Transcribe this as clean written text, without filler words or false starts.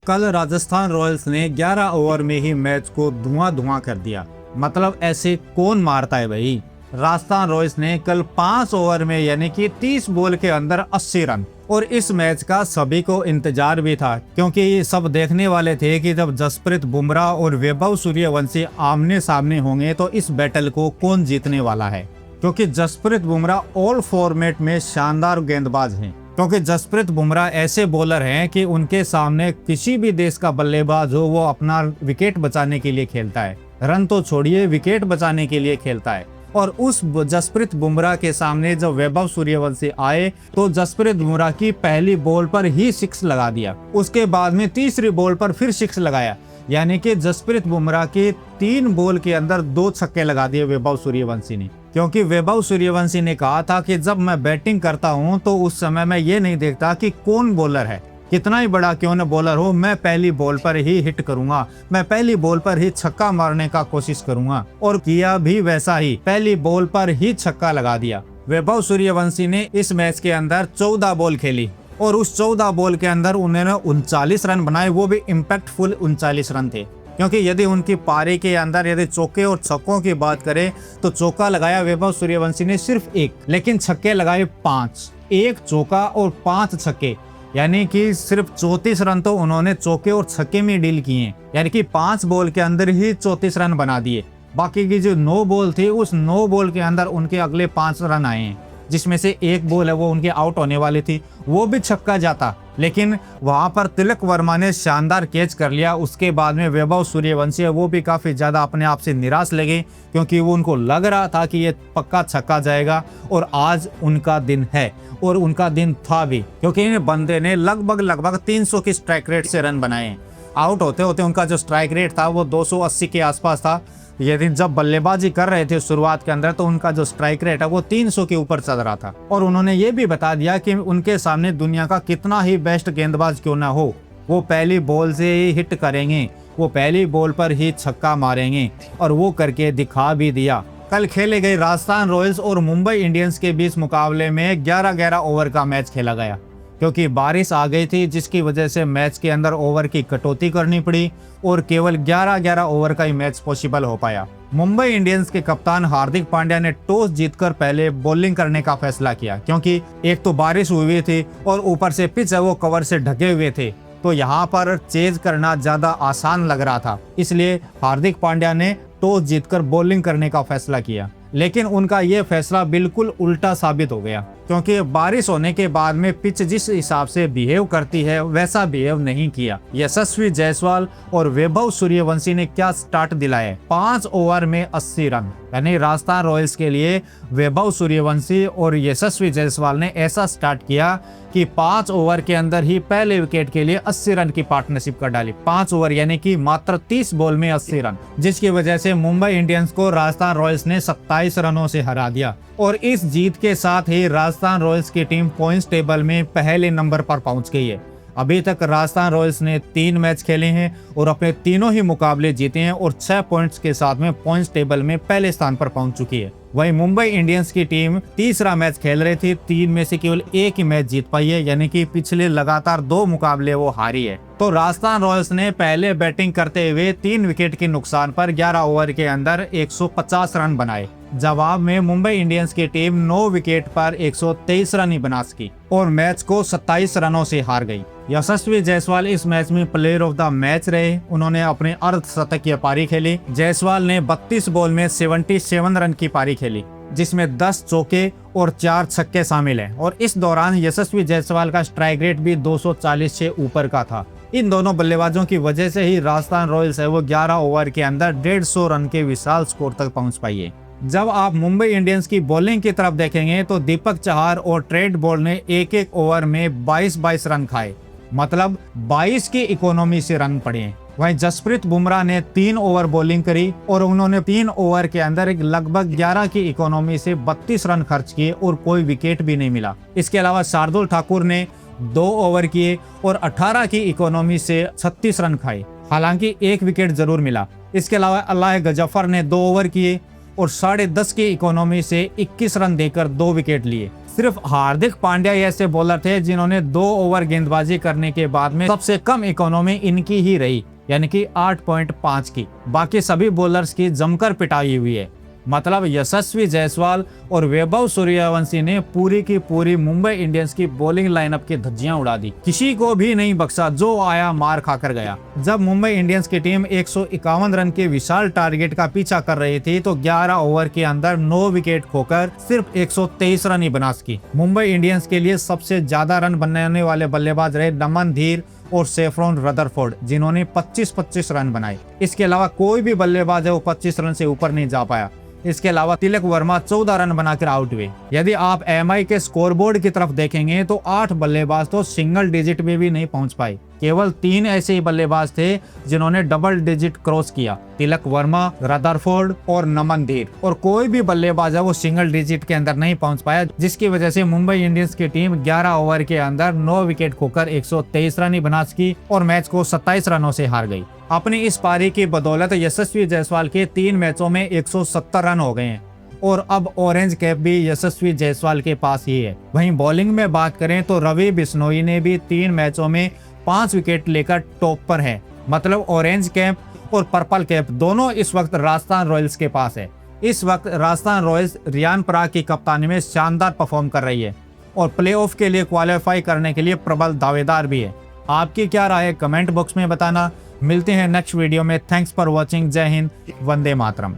कल राजस्थान रॉयल्स ने 11 ओवर में ही मैच को धुआं कर दिया। मतलब ऐसे कौन मारता है भाई। राजस्थान रॉयल्स ने कल 5 ओवर में यानी कि 30 बॉल के अंदर 80 रन। और इस मैच का सभी को इंतजार भी था, क्योंकि ये सब देखने वाले थे कि जब जसप्रीत बुमराह और वैभव सूर्यवंशी आमने सामने होंगे तो इस बैटल को कौन जीतने वाला है। क्योंकि जसप्रीत बुमराह ऑल फॉर्मेट में शानदार गेंदबाज हैं। क्योंकि जसप्रीत बुमराह ऐसे बॉलर हैं कि उनके सामने किसी भी देश का बल्लेबाज हो वो अपना विकेट बचाने के लिए खेलता है। रन तो छोड़िए, विकेट बचाने के लिए खेलता है। और उस जसप्रीत बुमराह के सामने जब वैभव सूर्यवंशी आए तो जसप्रीत बुमराह की पहली बॉल पर ही 6 लगा दिया। उसके बाद में तीसरी बॉल पर फिर 6 लगाया। यानी कि जसप्रीत बुमराह के 3 बॉल के अंदर 2 छक्के लगा दिए वैभव सूर्यवंशी ने। क्योंकि वैभव सूर्यवंशी ने कहा था कि जब मैं बैटिंग करता हूं तो उस समय मैं ये नहीं देखता कि कौन बॉलर है, कितना ही बड़ा क्यों न बॉलर हो, मैं पहली बॉल पर ही हिट करूंगा, मैं पहली बॉल पर ही छक्का मारने का कोशिश करूंगा। और किया भी वैसा ही, पहली बॉल पर ही छक्का लगा दिया। वैभव सूर्यवंशी ने इस मैच के अंदर 14 बॉल खेली और उस 14 बॉल के अंदर उन्होंने 39 रन बनाए, वो भी इम्पैक्टफुल 39 रन थे। क्योंकि यदि उनकी पारी के अंदर यदि चौके और छक्कों की बात करें तो चौका लगाया वैभव सूर्यवंशी ने सिर्फ 1, लेकिन छक्के लगाए 5। 1 चौका और 5 छक्के, यानी कि सिर्फ 34 रन तो उन्होंने चौके और छक्के में डील किए। यानी कि 5 बॉल के अंदर ही 34 रन बना दिए। बाकी की जो 9 बॉल थी उस 9 बॉल के अंदर उनके अगले 5 रन आए हैं, जिसमें से 1 बॉल है वो उनके आउट होने वाली थी, वो भी छक्का जाता। लेकिन वहां पर तिलक वर्मा ने शानदार कैच कर लिया। उसके बाद में वैभव सूर्यवंशी है वो भी काफी ज्यादा अपने आप से निराश लगे, क्योंकि वो उनको लग रहा था कि ये पक्का छक्का जाएगा। और आज उनका दिन है और उनका दिन था भी, क्योंकि इन बंदे ने लगभग 300 की स्ट्राइक रेट से रन बनाए। आउट होते होते उनका जो स्ट्राइक रेट था वो 280 के आसपास था। यदि जब बल्लेबाजी कर रहे थे शुरुआत के अंदर तो उनका जो स्ट्राइक रेट है वो 300 के ऊपर चल रहा था। और उन्होंने ये भी बता दिया कि उनके सामने दुनिया का कितना ही बेस्ट गेंदबाज क्यों ना हो, वो पहली बॉल से ही हिट करेंगे, वो पहली बॉल पर ही छक्का मारेंगे। और वो करके दिखा भी दिया। कल खेले गए राजस्थान रॉयल्स और मुंबई इंडियंस के बीच मुकाबले में 11-11 ओवर का मैच खेला गया, क्योंकि बारिश आ गई थी जिसकी वजह से मैच के अंदर ओवर की कटौती करनी पड़ी और केवल 11-11 ओवर का ही मैच पॉसिबल हो पाया। मुंबई इंडियंस के कप्तान हार्दिक पांड्या ने टॉस जीतकर पहले बॉलिंग करने का फैसला किया, क्योंकि एक तो बारिश हुई थी और ऊपर से पिच है वो कवर से ढके हुए थे, तो यहाँ पर चेज करना ज्यादा आसान लग रहा था। इसलिए हार्दिक पांड्या ने टॉस जीतकर बॉलिंग करने का फैसला किया। लेकिन उनका ये फैसला बिल्कुल उल्टा साबित हो गया, क्योंकि बारिश होने के बाद में पिच जिस हिसाब से बिहेव करती है वैसा बिहेव नहीं किया। यशस्वी जायसवाल और वैभव सूर्यवंशी ने क्या स्टार्ट दिलाया, 5 ओवर में 80 रन। यानी राजस्थान रॉयल्स के लिए वैभव सूर्यवंशी और यशस्वी जायसवाल ने ऐसा स्टार्ट किया कि 5 ओवर के अंदर ही पहले विकेट के लिए 80 रन की पार्टनरशिप कर डाली। 5 ओवर यानी कि मात्र 30 बॉल में 80 रन, जिसकी वजह से मुंबई इंडियंस को राजस्थान रॉयल्स ने 27 रनों से हरा दिया। और इस जीत के साथ ही राजस्थान रॉयल्स की टीम पॉइंट्स टेबल में पहले नंबर पर पहुंच गई है। अभी तक राजस्थान रॉयल्स ने 3 मैच खेले हैं और अपने तीनों ही मुकाबले जीते हैं और 6 पॉइंट्स के साथ में पॉइंट्स टेबल में पहले स्थान पर पहुंच चुकी है। वहीं मुंबई इंडियंस की टीम तीसरा मैच खेल रही थी, 3 में से केवल 1 ही मैच जीत पाई है, यानी कि पिछले लगातार 2 मुकाबले वो हारी है। तो राजस्थान रॉयल्स ने पहले बैटिंग करते हुए 3 विकेट के नुकसान पर 11 ओवर के अंदर 150 रन बनाए। जवाब में मुंबई इंडियंस की टीम 9 विकेट पर 123 रन ही बना सकी और मैच को 27 रनों से हार गई। यशस्वी जायसवाल इस मैच में प्लेयर ऑफ द मैच रहे। उन्होंने अपने अर्धशतकीय पारी खेली। जायसवाल ने 32 बॉल में 77 रन की पारी खेली, जिसमें 10 चौके और 4 छक्के शामिल हैं। और इस दौरान यशस्वी जायसवाल का स्ट्राइक रेट भी 240 से ऊपर का था। इन दोनों बल्लेबाजों की वजह से ही राजस्थान रॉयल्स है वो 11 ओवर के अंदर 150 रन के विशाल स्कोर तक पहुंच पाई है। जब आप मुंबई इंडियंस की बॉलिंग की तरफ देखेंगे तो दीपक चहार और ट्रेंट बोल्ट ने एक ओवर में 22 रन खाए, मतलब 22 की इकोनॉमी से रन पड़े। वहीं जसप्रीत बुमराह ने 3 ओवर बॉलिंग करी और उन्होंने 3 ओवर के अंदर एक लगभग 11 की इकोनॉमी से 32 रन खर्च किए और कोई विकेट भी नहीं मिला। इसके अलावा शार्दुल ठाकुर ने 2 ओवर किए और 18 की इकोनॉमी से 36 रन खाए, हालांकि 1 विकेट जरूर मिला। इसके अलावा अल्लाह गजफर ने 2 ओवर किए और 10.5 की इकोनॉमी से 21 रन देकर 2 विकेट लिए। सिर्फ हार्दिक पांड्या ऐसे बॉलर थे जिन्होंने 2 ओवर गेंदबाजी करने के बाद में सबसे कम इकोनॉमी इनकी ही रही, यानी कि 8.5 की। बाकी सभी बॉलर्स की जमकर पिटाई हुई है। मतलब यशस्वी जायसवाल और वैभव सूर्यवंशी ने पूरी की पूरी मुंबई इंडियंस की बॉलिंग लाइनअप की धज्जियां उड़ा दी, किसी को भी नहीं बख्शा, जो आया मार खाकर गया। जब मुंबई इंडियंस की टीम 151 रन के विशाल टारगेट का पीछा कर रही थी तो 11 ओवर के अंदर 9 विकेट खोकर सिर्फ 123 रन ही बना सकी। मुंबई इंडियंस के लिए सबसे ज्यादा रन बनाने वाले बल्लेबाज रहे नमन धीर और सेफ्रॉन रदरफोर्ड, जिन्होंने 25-25 रन बनाए। इसके अलावा कोई भी बल्लेबाज है वो 25 रन से ऊपर नहीं जा पाया। इसके अलावा तिलक वर्मा 14 रन बनाकर आउट हुए। यदि आप एमआई के स्कोरबोर्ड की तरफ देखेंगे तो 8 बल्लेबाज तो सिंगल डिजिट में भी नहीं पहुंच पाए। केवल 3 ऐसे ही बल्लेबाज थे जिन्होंने डबल डिजिट क्रॉस किया, तिलक वर्मा, रदरफोर्ड और नमन धीर। और कोई भी बल्लेबाज है वो सिंगल डिजिट के अंदर नहीं पहुंच पाया, जिसकी वजह से मुंबई इंडियंस की टीम 11 ओवर के अंदर 9 विकेट खोकर 123 रन ही बना सकी और मैच को 27 रनों से हार गई। अपनी इस पारी की बदौलत यशस्वी जायसवाल के 3 मैचों में 170 रन हो गए हैं और अब ऑरेंज कैप भी यशस्वी जायसवाल के पास ही है। वहीं बॉलिंग में बात करें तो रवि बिश्नोई ने भी 3 मैचों में 5 विकेट लेकर टॉप पर है। मतलब ऑरेंज कैप और पर्पल कैप दोनों इस वक्त राजस्थान रॉयल्स के पास है। इस वक्त राजस्थान रॉयल्स रियान पराग की कप्तानी में शानदार परफॉर्म कर रही है और प्लेऑफ के लिए क्वालिफाई करने के लिए प्रबल दावेदार भी है। आपकी क्या राय है कमेंट बॉक्स में बताना। मिलते हैं नेक्स्ट वीडियो में। Thanks for watching. जय हिंद, वंदे मातरम।